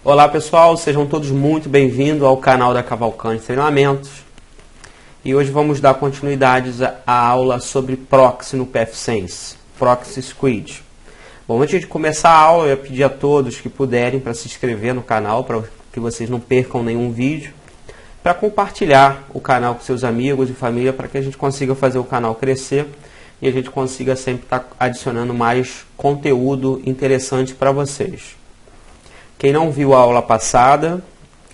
Olá pessoal, sejam todos muito bem-vindos ao canal da Cavalcante Treinamentos. E hoje vamos dar continuidade à aula sobre Proxy no PFSense, Proxy Squid. Bom, antes de começar a aula, eu ia pedir a todos que puderem para se inscrever no canal, para que vocês não percam nenhum vídeo, para compartilhar o canal com seus amigos e família, para que a gente consiga fazer o canal crescer e a gente consiga sempre estar adicionando mais conteúdo interessante para vocês. Quem não viu a aula passada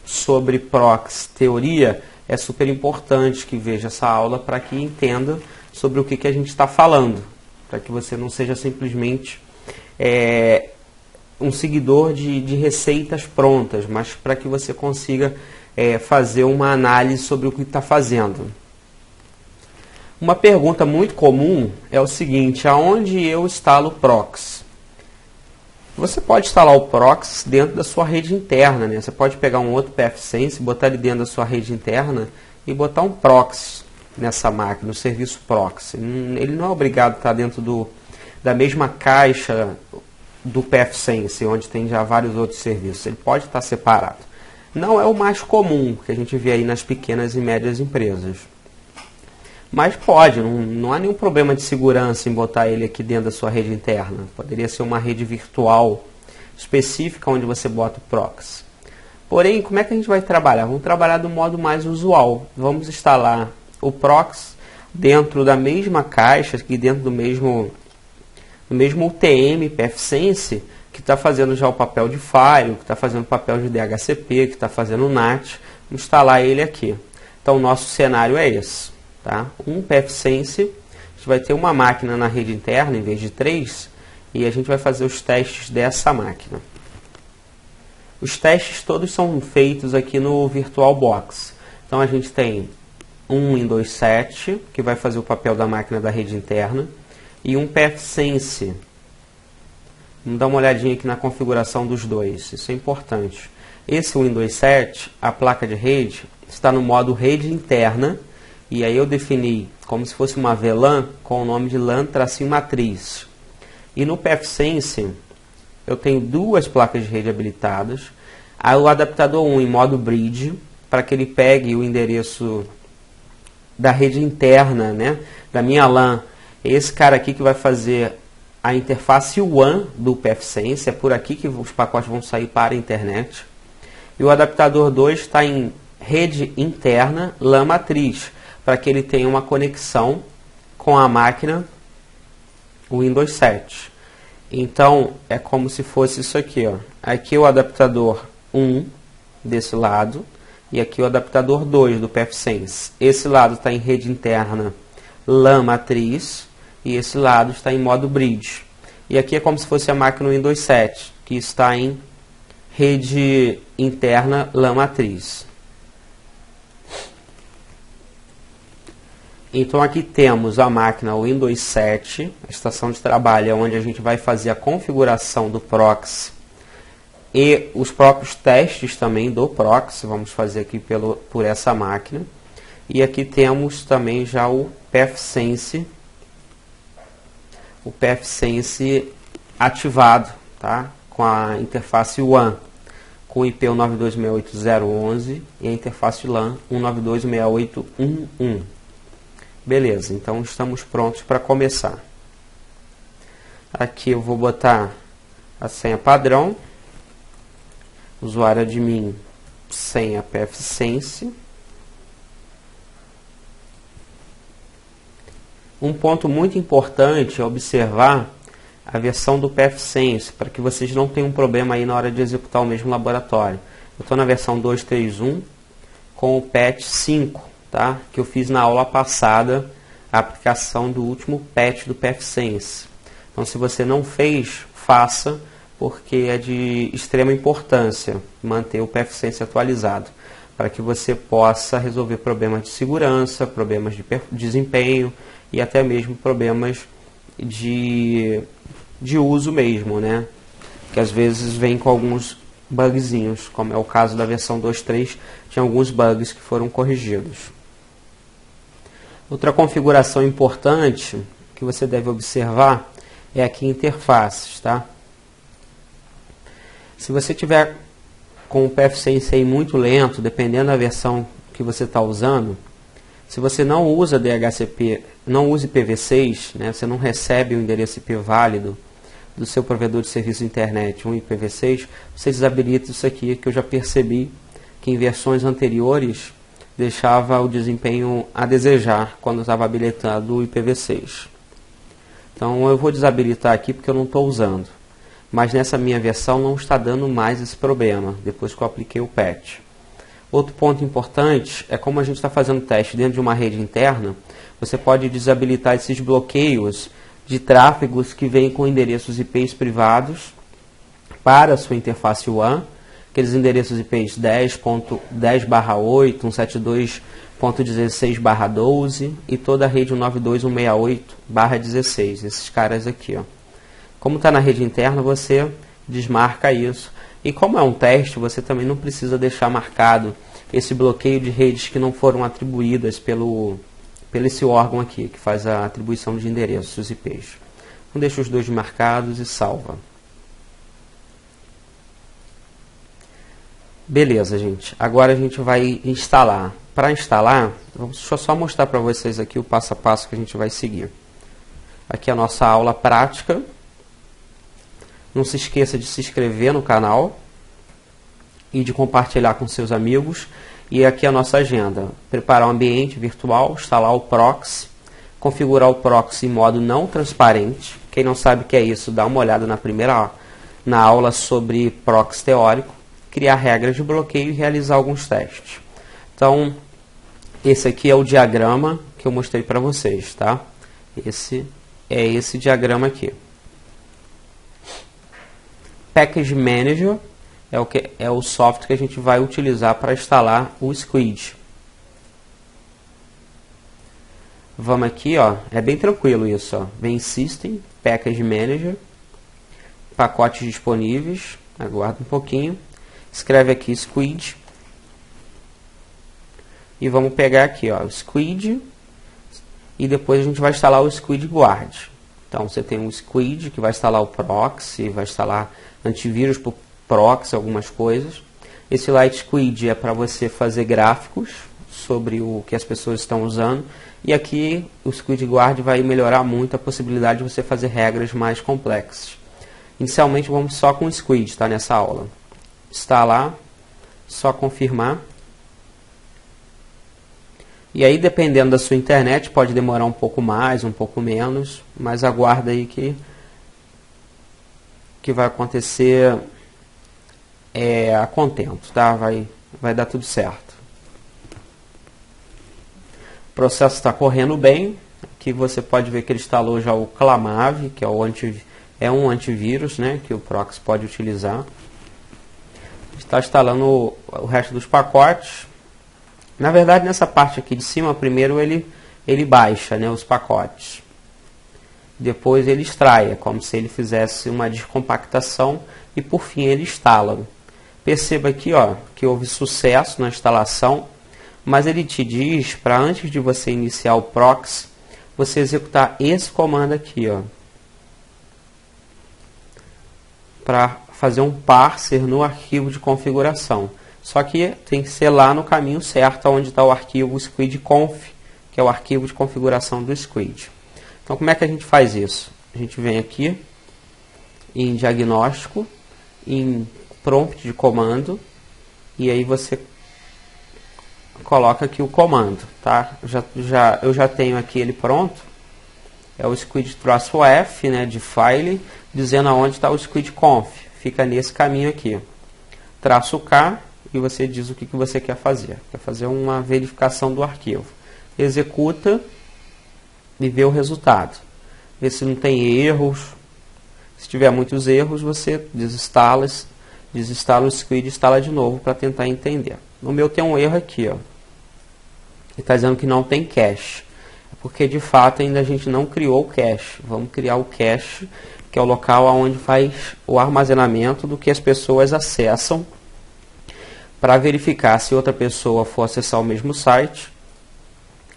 sobre Proxy teoria, é super importante que veja essa aula para que entenda sobre o que a gente está falando, para que você não seja simplesmente um seguidor de receitas prontas, mas para que você consiga fazer uma análise sobre o que está fazendo. Uma pergunta muito comum é o seguinte: aonde eu instalo Proxy? Você pode instalar o Proxy dentro da sua rede interna, né? Você pode pegar um outro PFSense, botar ele dentro da sua rede interna e botar um Proxy nessa máquina, no serviço Proxy. Ele não é obrigado a estar dentro da mesma caixa do PFSense, onde tem já vários outros serviços. Ele pode estar separado. Não é o mais comum que a gente vê aí nas pequenas e médias empresas. Mas pode, não há nenhum problema de segurança em botar ele aqui dentro da sua rede interna. Poderia ser uma rede virtual específica onde você bota o Proxy. Porém, como é que a gente vai trabalhar? Vamos trabalhar do modo mais usual. Vamos instalar o Proxy dentro da mesma caixa, aqui dentro do mesmo UTM PFSense, que está fazendo já o papel de Firewall, que está fazendo o papel de DHCP, que está fazendo o NAT. Vamos instalar ele aqui. Então, o nosso cenário é esse. Tá? Um PFSense, a gente vai ter uma máquina na rede interna em vez de 3, e a gente vai fazer os testes dessa máquina. Os testes todos são feitos aqui no VirtualBox. Então a gente tem um Windows 7, que vai fazer o papel da máquina da rede interna, e um PFSense. Vamos dar uma olhadinha aqui na configuração dos dois, isso é importante. Esse Windows 7, a placa de rede, está no modo rede interna. E aí eu defini como se fosse uma VLAN com o nome de LAN-matriz. E no PFSense eu tenho duas placas de rede habilitadas. Aí o adaptador 1 em modo bridge, para que ele pegue o endereço da rede interna, né, da minha LAN. Esse cara aqui que vai fazer a interface WAN do PFSense, é por aqui que os pacotes vão sair para a internet. E o adaptador 2 está em rede interna LAN-matriz, para que ele tenha uma conexão com a máquina Windows 7. Então, é como se fosse isso aqui, ó. Aqui o adaptador 1 desse lado e aqui o adaptador 2 do PFSense. Esse lado está em rede interna LAN matriz e esse lado está em modo bridge. E aqui é como se fosse a máquina Windows 7, que está em rede interna LAN matriz. Então aqui temos a máquina Windows 7, a estação de trabalho onde a gente vai fazer a configuração do Proxy e os próprios testes também do Proxy, vamos fazer aqui por essa máquina. E aqui temos também já o PFSense ativado, tá? Com a interface WAN, com o IP 192.168.0.11 e a interface LAN 192.168.1.1. Beleza, então estamos prontos para começar. Aqui eu vou botar a senha padrão, usuário admin, senha PFSense. Um ponto muito importante é observar a versão do PFSense, para que vocês não tenham um problema aí na hora de executar o mesmo laboratório. Eu estou na versão 2.3.1 com o patch 5. Tá? Que eu fiz na aula passada, a aplicação do último patch do PFSense. Então, se você não fez, faça, porque é de extrema importância manter o PFSense atualizado, para que você possa resolver problemas de segurança, problemas de desempenho e até mesmo problemas de uso mesmo, né? Que às vezes vem com alguns bugzinhos, como é o caso da versão 2.3, tinha alguns bugs que foram corrigidos. Outra configuração importante que você deve observar é aqui interfaces, tá? Se você tiver com o PFSense muito lento, dependendo da versão que você está usando, se você não usa DHCP, não use IPv6, né, você não recebe o endereço IP válido do seu provedor de serviço de internet, um IPv6, você desabilita isso aqui, que eu já percebi que em versões anteriores deixava o desempenho a desejar quando estava habilitado o IPv6. Então eu vou desabilitar aqui porque eu não estou usando. Mas nessa minha versão não está dando mais esse problema, depois que eu apliquei o patch. Outro ponto importante é como a gente está fazendo teste dentro de uma rede interna, você pode desabilitar esses bloqueios de tráfegos que vêm com endereços IPs privados para a sua interface WAN, aqueles endereços IPs 10.10/8, 172.16/12 e toda a rede 192.168/16, esses caras aqui, ó. Como está na rede interna, você desmarca isso. E como é um teste, você também não precisa deixar marcado esse bloqueio de redes que não foram atribuídas pelo esse órgão aqui, que faz a atribuição de endereços, os IPs. Então deixa os dois marcados e salva. Beleza, gente. Agora a gente vai instalar. Para instalar, deixa eu só mostrar para vocês aqui o passo a passo que a gente vai seguir. Aqui é a nossa aula prática. Não se esqueça de se inscrever no canal e de compartilhar com seus amigos. E aqui a nossa agenda. Preparar um ambiente virtual, instalar o proxy, configurar o proxy em modo não transparente. Quem não sabe o que é isso, dá uma olhada na aula sobre proxy teórico. Criar regras de bloqueio e realizar alguns testes. Então, esse aqui é o diagrama que eu mostrei para vocês, tá? Esse é esse diagrama aqui. Package Manager é o software que a gente vai utilizar para instalar o Squid. Vamos aqui, ó, é bem tranquilo isso, ó. Vem System, Package Manager, pacotes disponíveis, aguarda um pouquinho, escreve aqui Squid e vamos pegar aqui, ó, o Squid e depois a gente vai instalar o Squid Guard. Então você tem um Squid que vai instalar o proxy, vai instalar antivírus por proxy, algumas coisas. Esse Light Squid é para você fazer gráficos sobre o que as pessoas estão usando. E aqui o Squid Guard vai melhorar muito a possibilidade de você fazer regras mais complexas. Inicialmente vamos só com o Squid, tá, nessa aula. Instalar, só confirmar. E aí, dependendo da sua internet, pode demorar um pouco mais, um pouco menos, mas aguarda aí que vai acontecer a contento, tá? Vai dar tudo certo. O processo está correndo bem. Aqui você pode ver que ele instalou já o Clamave, que é um antivírus, né, que o proxy pode utilizar. Está instalando o resto dos pacotes. Na verdade, nessa parte aqui de cima, primeiro ele baixa, né, os pacotes. Depois ele extrai, é como se ele fizesse uma descompactação e por fim ele instala. Perceba aqui, ó, que houve sucesso na instalação, mas ele te diz para antes de você iniciar o proxy, você executar esse comando aqui, ó, para fazer um parser no arquivo de configuração. Só que tem que ser lá no caminho certo, onde está o arquivo squidconf, que é o arquivo de configuração do Squid. Então, como é que a gente faz isso? A gente vem aqui em diagnóstico, em prompt de comando, e aí você coloca aqui o comando, tá? Eu já tenho aqui ele pronto. É o squid-f, né, de file, dizendo aonde está o squidconf. Fica nesse caminho aqui. Traço K e você diz o que você quer fazer. Quer fazer uma verificação do arquivo. Executa e vê o resultado. Vê se não tem erros. Se tiver muitos erros, você desinstala o Squid e instala de novo para tentar entender. No meu tem um erro aqui, ó. Ele está dizendo que não tem cache. É porque de fato ainda a gente não criou o cache. Vamos criar o cache, que é o local onde faz o armazenamento do que as pessoas acessam, para verificar se outra pessoa for acessar o mesmo site,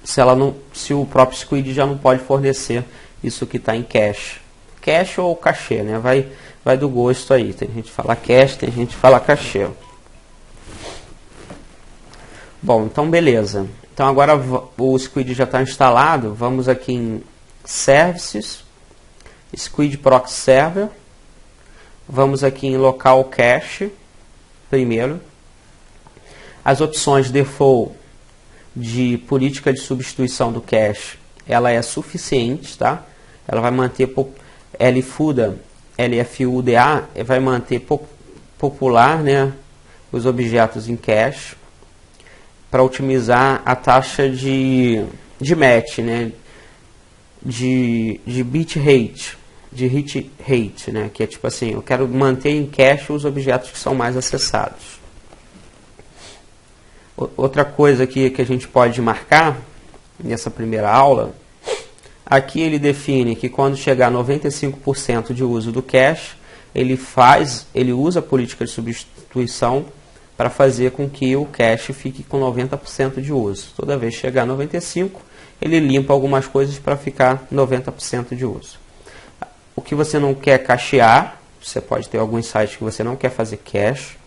se o próprio Squid já não pode fornecer isso que está em cache. Cache ou cachê, né? Vai do gosto aí. Tem gente que fala cache, tem gente que fala cachê. Bom, então beleza. Então agora o Squid já está instalado. Vamos aqui em Services, Squid Proxy Server. Vamos aqui em Local Cache primeiro. As opções default de política de substituição do cache, ela é suficiente, tá? Ela vai manter LFUDA, vai manter popular, né, os objetos em cache, para otimizar a taxa de match, né, de bit rate, de hit rate, né, que é tipo assim, eu quero manter em cache os objetos que são mais acessados. Outra coisa aqui que a gente pode marcar nessa primeira aula, aqui ele define que quando chegar a 95% de uso do cache, ele usa a política de substituição para fazer com que o cache fique com 90% de uso. Toda vez que chegar a 95%, ele limpa algumas coisas para ficar 90% de uso. O que você não quer cachear, você pode ter alguns sites que você não quer fazer cache.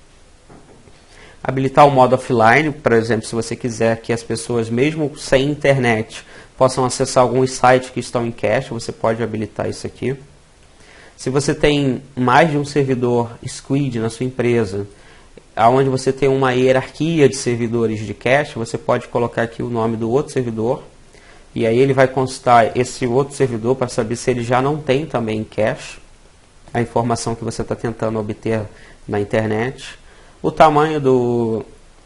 Habilitar o modo offline, por exemplo, se você quiser que as pessoas, mesmo sem internet, possam acessar alguns sites que estão em cache, você pode habilitar isso aqui. Se você tem mais de um servidor Squid na sua empresa, onde você tem uma hierarquia de servidores de cache, você pode colocar aqui o nome do outro servidor, e aí ele vai consultar esse outro servidor para saber se ele já não tem também cache, a informação que você está tentando obter na internet. O tamanho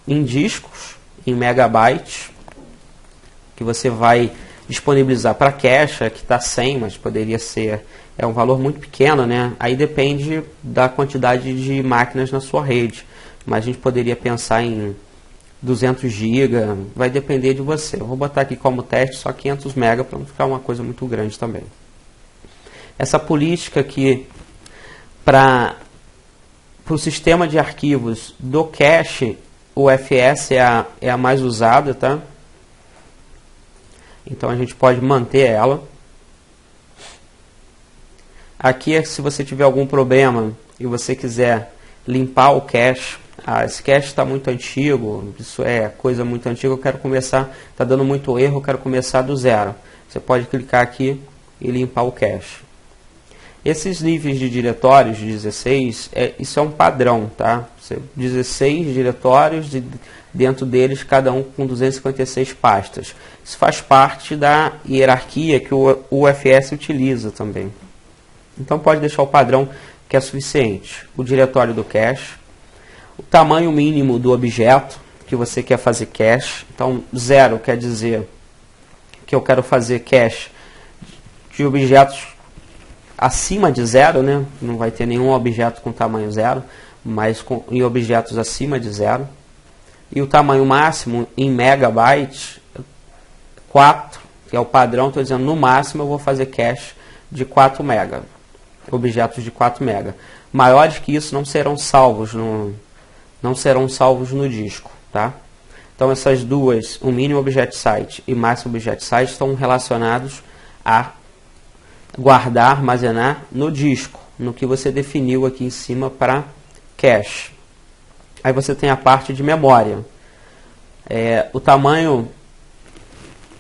em discos, em megabytes, que você vai disponibilizar para cache, que está 100, mas poderia ser, é um valor muito pequeno, né? Aí depende da quantidade de máquinas na sua rede, mas a gente poderia pensar em 200 GB, vai depender de você. Eu vou botar aqui como teste só 500 MB para não ficar uma coisa muito grande também. Essa política aqui para o sistema de arquivos do cache, o FS é a mais usada, tá? Então a gente pode manter ela. Aqui é se você tiver algum problema e você quiser limpar o cache. Esse cache está muito antigo, isso é coisa muito antiga, eu quero começar, está dando muito erro, eu quero começar do zero. Você pode clicar aqui e limpar o cache. Esses níveis de diretórios de 16, isso é um padrão, tá? 16 diretórios, dentro deles cada um com 256 pastas. Isso faz parte da hierarquia que o UFS utiliza também. Então pode deixar o padrão que é suficiente. O diretório do cache, o tamanho mínimo do objeto que você quer fazer cache. Então 0 quer dizer que eu quero fazer cache de objetos acima de 0, né? Não vai ter nenhum objeto com tamanho 0, mas em objetos acima de 0. E o tamanho máximo em megabytes, 4, que é o padrão, estou dizendo no máximo eu vou fazer cache de 4 MB, objetos de 4 MB. Maiores que isso não serão salvos no disco, tá? Então essas duas, o mínimo object size e máximo object size, estão relacionados a guardar, armazenar no disco, no que você definiu aqui em cima para cache. Aí você tem a parte de memória. O tamanho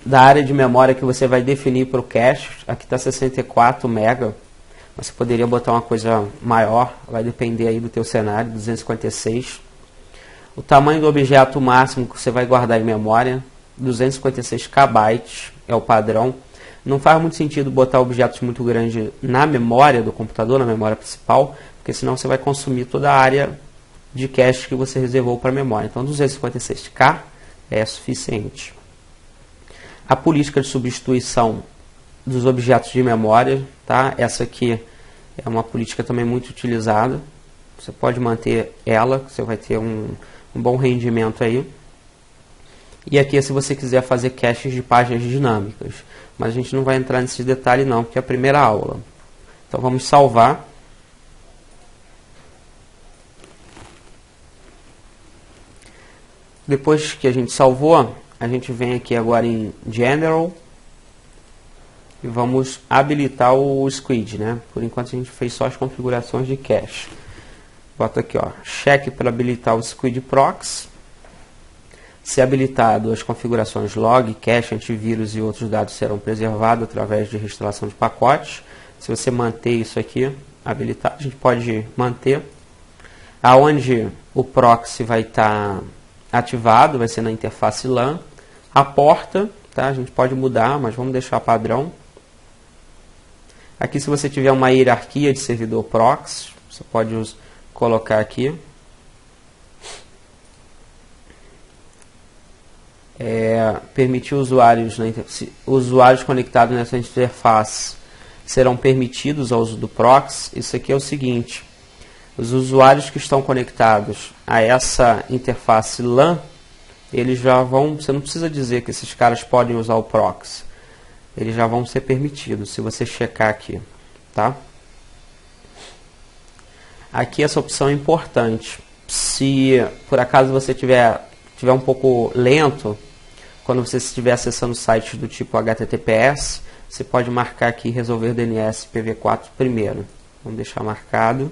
da área de memória que você vai definir para o cache, aqui está 64 MB, mas você poderia botar uma coisa maior, vai depender aí do teu cenário, 256. O tamanho do objeto máximo que você vai guardar em memória, 256 KB, é o padrão. Não faz muito sentido botar objetos muito grandes na memória do computador, na memória principal, porque senão você vai consumir toda a área de cache que você reservou para a memória. Então 256K é suficiente. A política de substituição dos objetos de memória, tá? Essa aqui é uma política também muito utilizada. Você pode manter ela, você vai ter um bom rendimento aí. E aqui é se você quiser fazer caches de páginas dinâmicas. Mas a gente não vai entrar nesse detalhe não, porque é a primeira aula. Então vamos salvar. Depois que a gente salvou, a gente vem aqui agora em General e vamos habilitar o Squid, né? Por enquanto a gente fez só as configurações de cache. Bota aqui, ó, cheque para habilitar o Squid Proxy. Se habilitado, as configurações log, cache, antivírus e outros dados serão preservados através de reinstalação de pacotes. Se você manter isso aqui habilitado, a gente pode manter. Aonde o proxy vai estar ativado, vai ser na interface LAN. A porta, tá? A gente pode mudar, mas vamos deixar padrão. Aqui, se você tiver uma hierarquia de servidor proxy, você pode colocar aqui. Permitir usuários conectados nessa interface serão permitidos ao uso do proxy. Isso aqui é o seguinte: os usuários que estão conectados a essa interface LAN, eles já vão, você não precisa dizer que esses caras podem usar o proxy, eles já vão ser permitidos, se você checar aqui, tá? Aqui essa opção é importante. Se por acaso você tiver um pouco lento, quando você estiver acessando sites do tipo HTTPS, você pode marcar aqui resolver DNS IPv4 primeiro. Vamos deixar marcado.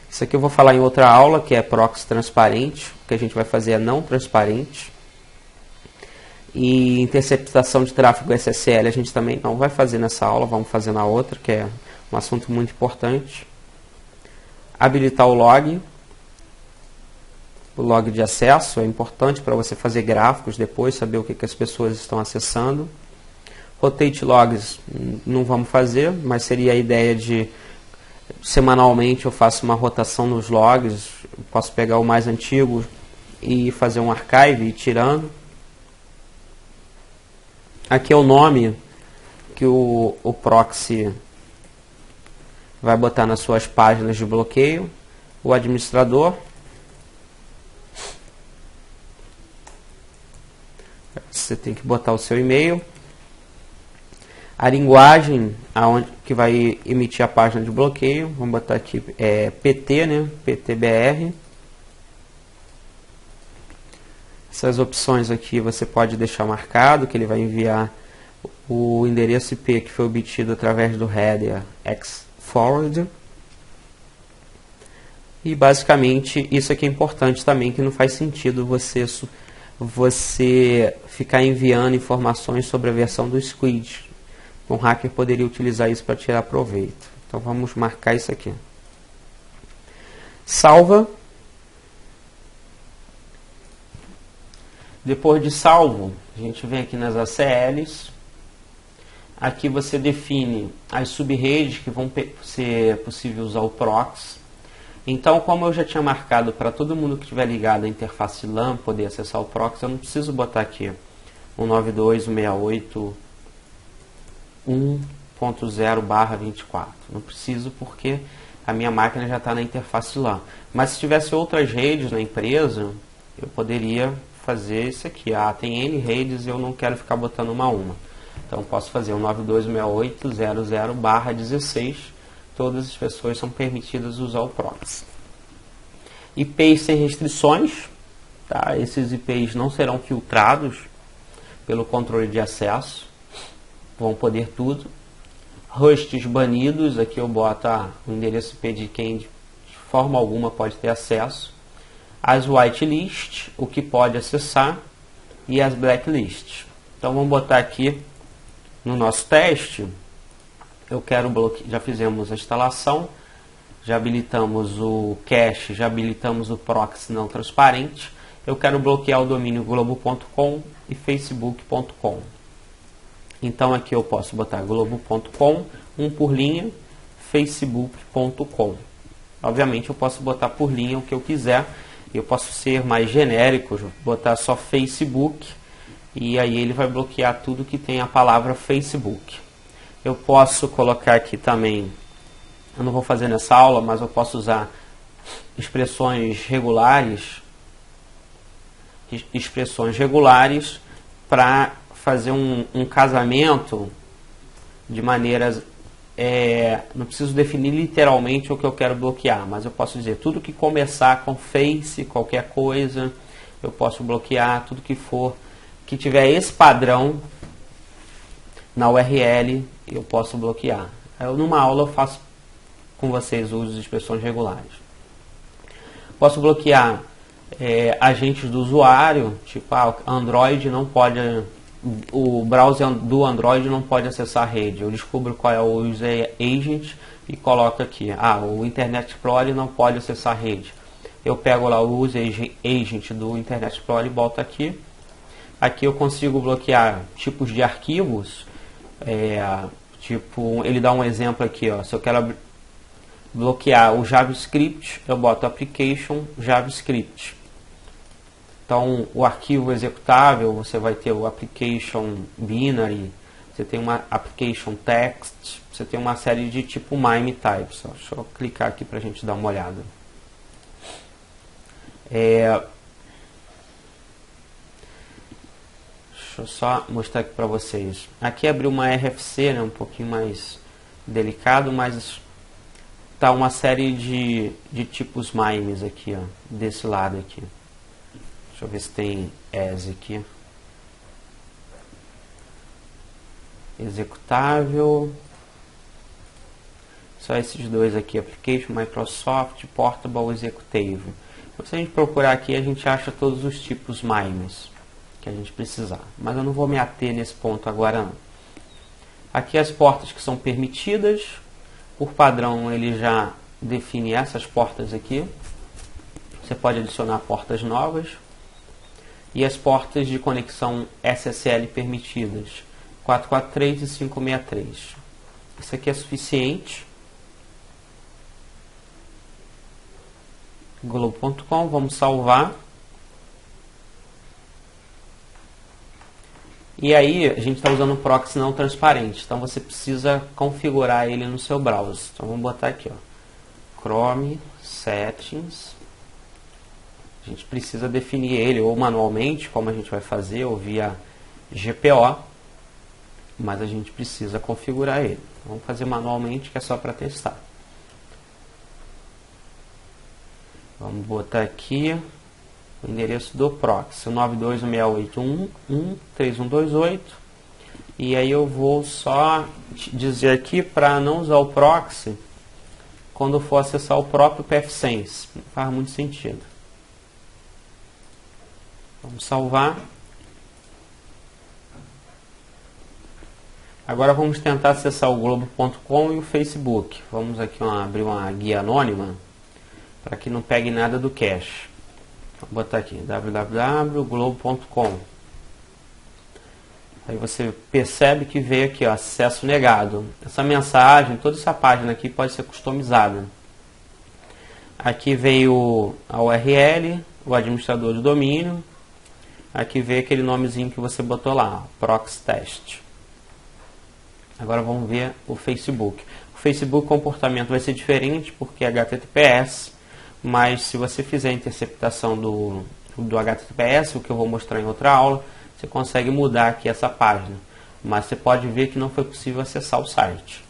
Isso aqui eu vou falar em outra aula, que é proxy transparente. O que a gente vai fazer é não transparente. E interceptação de tráfego SSL a gente também não vai fazer nessa aula, vamos fazer na outra, que é um assunto muito importante. Habilitar o log. O log de acesso é importante para você fazer gráficos depois, saber o que as pessoas estão acessando. Rotate logs não vamos fazer, mas seria a ideia de semanalmente eu faço uma rotação nos logs, posso pegar o mais antigo e fazer um archive e ir tirando. Aqui é o nome que o proxy vai botar nas suas páginas de bloqueio. O administrador. Você tem que botar o seu e-mail. A linguagem que vai emitir a página de bloqueio. Vamos botar aqui PT, né? PTBR. Essas opções aqui você pode deixar marcado, que ele vai enviar o endereço IP que foi obtido através do header xforward. E basicamente isso aqui é importante também, que não faz sentido você ficar enviando informações sobre a versão do Squid. Um hacker poderia utilizar isso para tirar proveito. Então vamos marcar isso aqui. Salva. Depois de salvo, a gente vem aqui nas ACLs. Aqui você define as subredes que vão ser possível usar o proxy. Então, como eu já tinha marcado para todo mundo que estiver ligado à interface LAN poder acessar o proxy, eu não preciso botar aqui 192.168.1.0/24. Não preciso, porque a minha máquina já está na interface LAN. Mas se tivesse outras redes na empresa, eu poderia fazer isso aqui. Tem N redes e eu não quero ficar botando uma a uma. Então posso fazer 192.168.0.0/16. Todas as pessoas são permitidas usar o proxy. IPs sem restrições. Tá? Esses IPs não serão filtrados pelo controle de acesso. Vão poder tudo. Hosts banidos. Aqui eu boto o endereço IP de quem de forma alguma pode ter acesso. As whitelist, o que pode acessar, e as blacklist. Então vamos botar aqui no nosso teste. Eu quero bloquear, já fizemos a instalação, já habilitamos o cache, já habilitamos o proxy não transparente. Eu quero bloquear o domínio globo.com e facebook.com. Então aqui eu posso botar globo.com, por linha, facebook.com. Obviamente eu posso botar por linha o que eu quiser. Eu posso ser mais genérico, botar só Facebook, e aí ele vai bloquear tudo que tem a palavra Facebook. Eu posso colocar aqui também, eu não vou fazer nessa aula, mas eu posso usar expressões regulares para fazer um casamento de maneiras... não preciso definir literalmente o que eu quero bloquear, mas eu posso dizer tudo que começar com face, qualquer coisa, eu posso bloquear, tudo que tiver esse padrão na URL, eu posso bloquear. Numa aula eu faço com vocês o uso de expressões regulares. Posso bloquear agentes do usuário, tipo Android não pode, o browser do Android não pode acessar a rede. Eu descubro qual é o user agent e coloco aqui, o Internet Explorer não pode acessar a rede. Eu pego lá o user agent do Internet Explorer e boto aqui. Aqui eu consigo bloquear tipos de arquivos, tipo, ele dá um exemplo aqui, ó, se eu quero bloquear o JavaScript, eu boto application JavaScript. Então, o arquivo executável, você vai ter o application binary, você tem uma application text, você tem uma série de tipo MIME types. Deixa eu clicar aqui para a gente dar uma olhada. Deixa eu só mostrar aqui para vocês. Aqui abriu uma RFC, né, um pouquinho mais delicado, mas tá uma série de tipos MIMEs aqui, ó, desse lado aqui. Deixa eu ver se tem as aqui. Executável. Só esses dois aqui, Application, Microsoft, Portable, Executive. Então, se a gente procurar aqui, a gente acha todos os tipos MIMEs que a gente precisar. Mas eu não vou me ater nesse ponto agora não. Aqui as portas que são permitidas. Por padrão ele já define essas portas aqui. Você pode adicionar portas novas. E as portas de conexão SSL permitidas. 443 e 563. Isso aqui é suficiente. Globo.com, vamos salvar. E aí a gente está usando um proxy não transparente, então você precisa configurar ele no seu browser. Então vamos botar aqui, ó, Chrome Settings. A gente precisa definir ele ou manualmente, como a gente vai fazer, ou via GPO, mas a gente precisa configurar ele. Vamos fazer manualmente, que é só para testar. Vamos botar aqui o endereço do proxy, 92.168.1.1.3128. E aí eu vou só dizer aqui para não usar o proxy quando for acessar o próprio pfSense. Não faz muito sentido. Vamos salvar. Agora vamos tentar acessar o Globo.com e o Facebook. Vamos aqui abrir uma guia anônima para que não pegue nada do cache. Vou botar aqui www.globo.com. Aí você percebe que veio aqui, ó, acesso negado. Essa mensagem, toda essa página aqui pode ser customizada. Aqui veio a URL, o administrador de domínio. Aqui veio aquele nomezinho que você botou lá, proxy test. Agora vamos ver o Facebook. O Facebook, o comportamento vai ser diferente porque é HTTPS. Mas se você fizer a interceptação do HTTPS, o que eu vou mostrar em outra aula, você consegue mudar aqui essa página. Mas você pode ver que não foi possível acessar o site.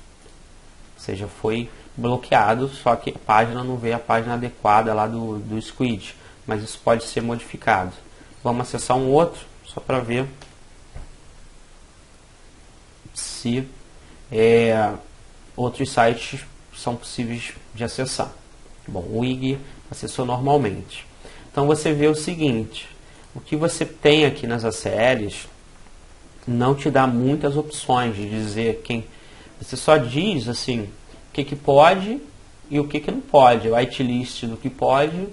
Ou seja, foi bloqueado, só que a página não veio a página adequada lá do Squid. Mas isso pode ser modificado. Vamos acessar um outro, só para ver se outros sites são possíveis de acessar. Bom, o IG acessou normalmente. Então você vê o seguinte, o que você tem aqui nas ACLs não te dá muitas opções de dizer quem. Você só diz assim, o que pode e o que não pode. O whitelist do que pode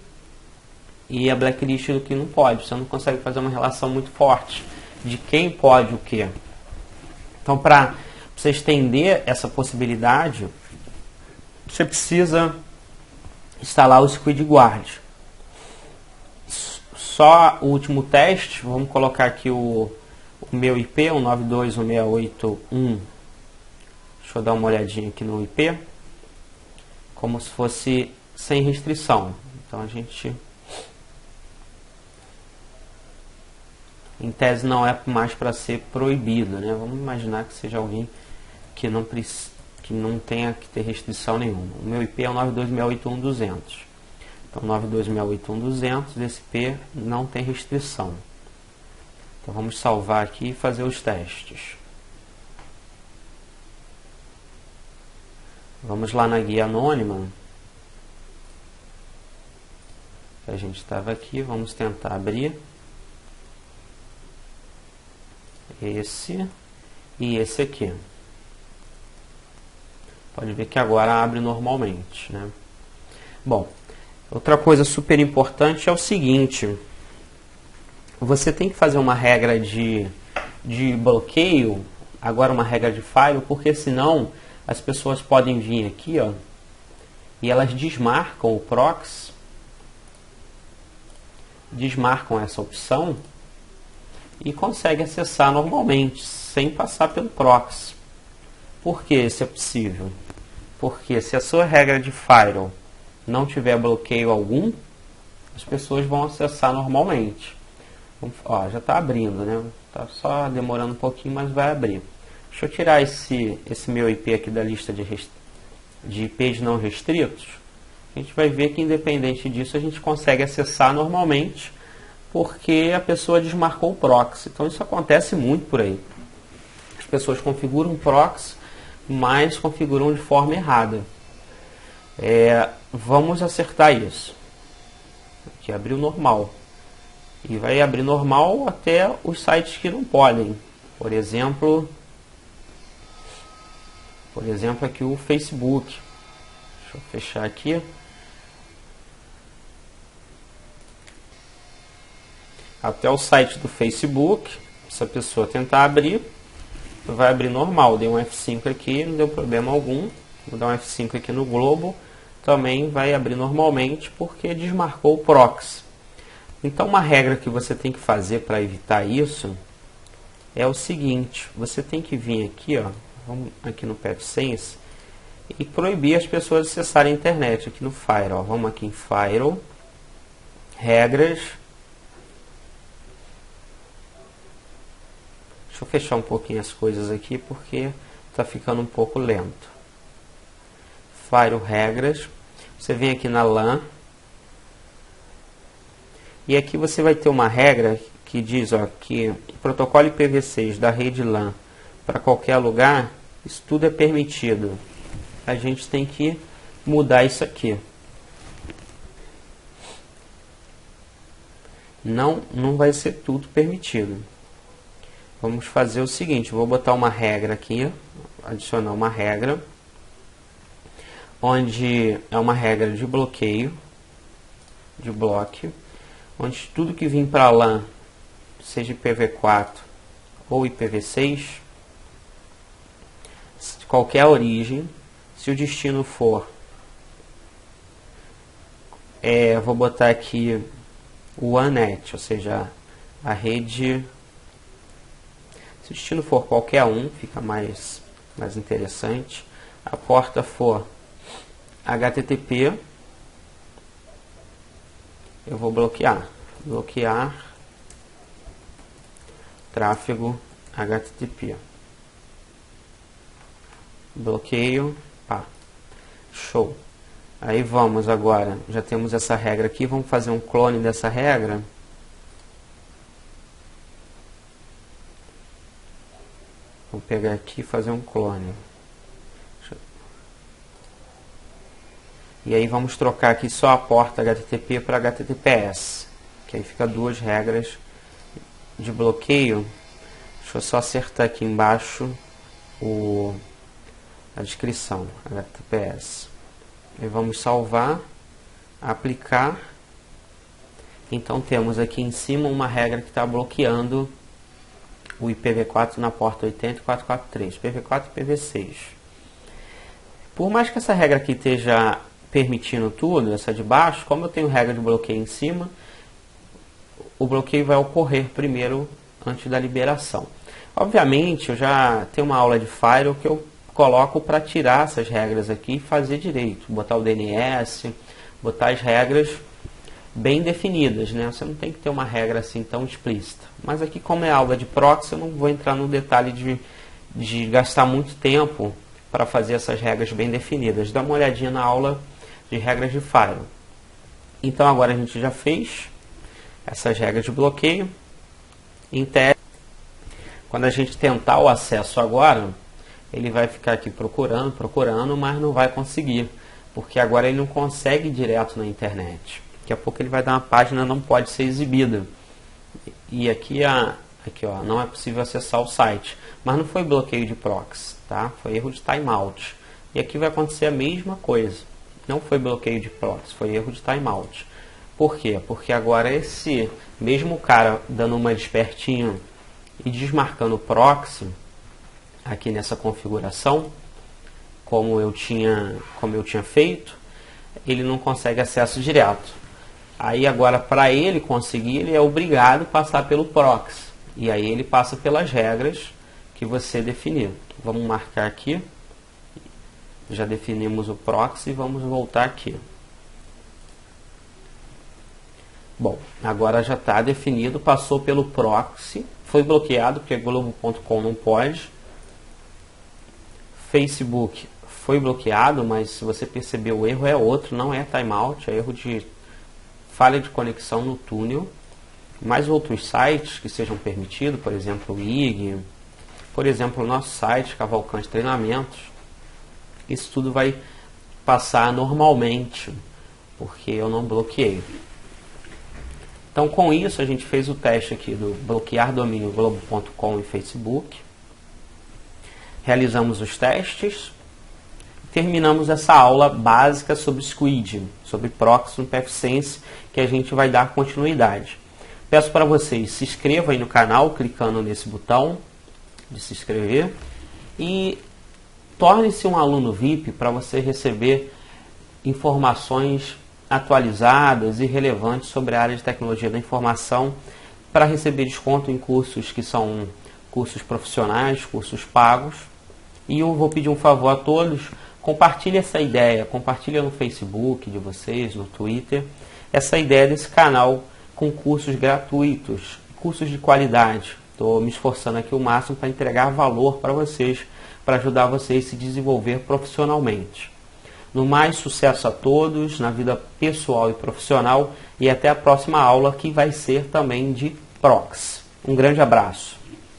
e a blacklist do que não pode. Você não consegue fazer uma relação muito forte de quem pode o que. Então, para você estender essa possibilidade, você precisa instalar o SquidGuard. Só o último teste, vamos colocar aqui o meu IP, o 92.168.1. Deixa eu dar uma olhadinha aqui no IP. Como se fosse sem restrição. Então a gente, em tese, não é mais para ser proibido, né? Vamos imaginar que seja alguém que não tenha que ter restrição nenhuma. O meu IP é o 92.168.1.200. Então 92.168.1.200, esse IP não tem restrição. Então vamos salvar aqui e fazer os testes. Vamos lá na guia anônima. A gente estava aqui, vamos tentar abrir esse e esse aqui. Pode ver que agora abre normalmente, né? Bom, outra coisa super importante é o seguinte: você tem que fazer uma regra de bloqueio, agora uma regra de firewall, porque senão as pessoas podem vir aqui, ó, e elas desmarcam o proxy, desmarcam essa opção e conseguem acessar normalmente, sem passar pelo proxy. Por que isso é possível? Porque se a sua regra de firewall não tiver bloqueio algum, as pessoas vão acessar normalmente. Ó, já está abrindo, né? Está só demorando um pouquinho, mas vai abrir. Deixa eu tirar esse meu IP aqui da lista de IPs não restritos. A gente vai ver que, independente disso, a gente consegue acessar normalmente, porque a pessoa desmarcou o proxy. Então isso acontece muito por aí. As pessoas configuram o proxy, mas configuram de forma errada. Vamos acertar isso. Aqui abriu normal. E vai abrir normal até os sites que não podem. Por exemplo aqui o Facebook. Deixa eu fechar aqui. Até o site do Facebook, se a pessoa tentar abrir, vai abrir normal. Dei um F5 aqui, não deu problema algum. Vou dar um F5 aqui no globo, também vai abrir normalmente porque desmarcou o proxy. Então uma regra que você tem que fazer para evitar isso é o seguinte: você tem que vir aqui, ó, vamos aqui no PetSense e proibir as pessoas de acessarem a internet aqui no Firewall. Vamos aqui em Firewall, regras. Deixa eu fechar um pouquinho as coisas aqui porque está ficando um pouco lento. Firewall, regras. Você vem aqui na LAN. E aqui você vai ter uma regra que diz, ó, que o protocolo IPv6 da rede LAN para qualquer lugar, isso tudo é permitido. A gente tem que mudar isso aqui. Não vai ser tudo permitido. Vamos fazer o seguinte: vou botar uma regra aqui, adicionar uma regra, onde é uma regra de bloqueio, de bloco, onde tudo que vir para LAN, seja IPv4 ou IPv6, de qualquer origem, se o destino for, vou botar aqui o WANET, ou seja, a rede, se o destino for qualquer um, fica mais interessante. A porta for HTTP, eu vou bloquear tráfego HTTP. Bloqueio, pá. Show. Aí vamos agora, já temos essa regra aqui, vamos fazer um clone dessa regra. Vou pegar aqui e fazer um clone. E aí vamos trocar aqui só a porta HTTP para HTTPS, que aí fica duas regras de bloqueio. Deixa eu só acertar aqui embaixo a descrição, HTTPS. Aí vamos salvar, aplicar. Então temos aqui em cima uma regra que está bloqueando o IPv4 na porta 80.443, IPv4 e IPv6. Por mais que essa regra aqui esteja permitindo tudo, essa de baixo, como eu tenho regra de bloqueio em cima, o bloqueio vai ocorrer primeiro antes da liberação. Obviamente, eu já tenho uma aula de Firewall que eu coloco para tirar essas regras aqui e fazer direito, botar o DNS, botar as regras bem definidas, né? Você não tem que ter uma regra assim tão explícita. Mas aqui, como é aula de proxy, eu não vou entrar no detalhe de gastar muito tempo para fazer essas regras bem definidas. Dá uma olhadinha na aula de regras de Firewall. Então agora a gente já fez essas regras de bloqueio. Em teste, quando a gente tentar o acesso agora, ele vai ficar aqui procurando, mas não vai conseguir, porque agora ele não consegue ir direto na internet. Daqui a pouco ele vai dar uma página não pode ser exibida. E aqui, aqui ó, não é possível acessar o site. Mas não foi bloqueio de proxy, tá? Foi erro de timeout. E aqui vai acontecer a mesma coisa. Não foi bloqueio de proxy, foi erro de timeout. Por quê? Porque agora esse mesmo cara dando uma de espertinho e desmarcando o proxy, aqui nessa configuração, como eu tinha feito, ele não consegue acesso direto. Aí agora, para ele conseguir, ele é obrigado a passar pelo proxy. E aí ele passa pelas regras que você definiu. Vamos marcar aqui. Já definimos o proxy e vamos voltar aqui. Bom, agora já está definido, passou pelo proxy, foi bloqueado porque Globo.com não pode. Facebook foi bloqueado, mas se você perceber o erro é outro, não é timeout, é erro de falha de conexão no túnel. Mais outros sites que sejam permitidos, por exemplo o IG, por exemplo o nosso site Cavalcante Treinamentos, isso tudo vai passar normalmente, porque eu não bloqueei. Então com isso a gente fez o teste aqui do bloquear domínio Globo.com e Facebook. Realizamos os testes. Terminamos essa aula básica sobre Squid, sobre proxy no pfSense, que a gente vai dar continuidade. Peço para vocês se inscrevam aí no canal, clicando nesse botão de se inscrever, e torne-se um aluno VIP para você receber informações atualizadas e relevantes sobre a área de tecnologia da informação, para receber desconto em cursos que são cursos profissionais, cursos pagos. E eu vou pedir um favor a todos: compartilhe essa ideia, compartilhe no Facebook de vocês, no Twitter, essa ideia desse canal com cursos gratuitos, cursos de qualidade. Estou me esforçando aqui o máximo para entregar valor para vocês, para ajudar vocês a se desenvolver profissionalmente. No mais, sucesso a todos na vida pessoal e profissional, e até a próxima aula, que vai ser também de proxy. Um grande abraço.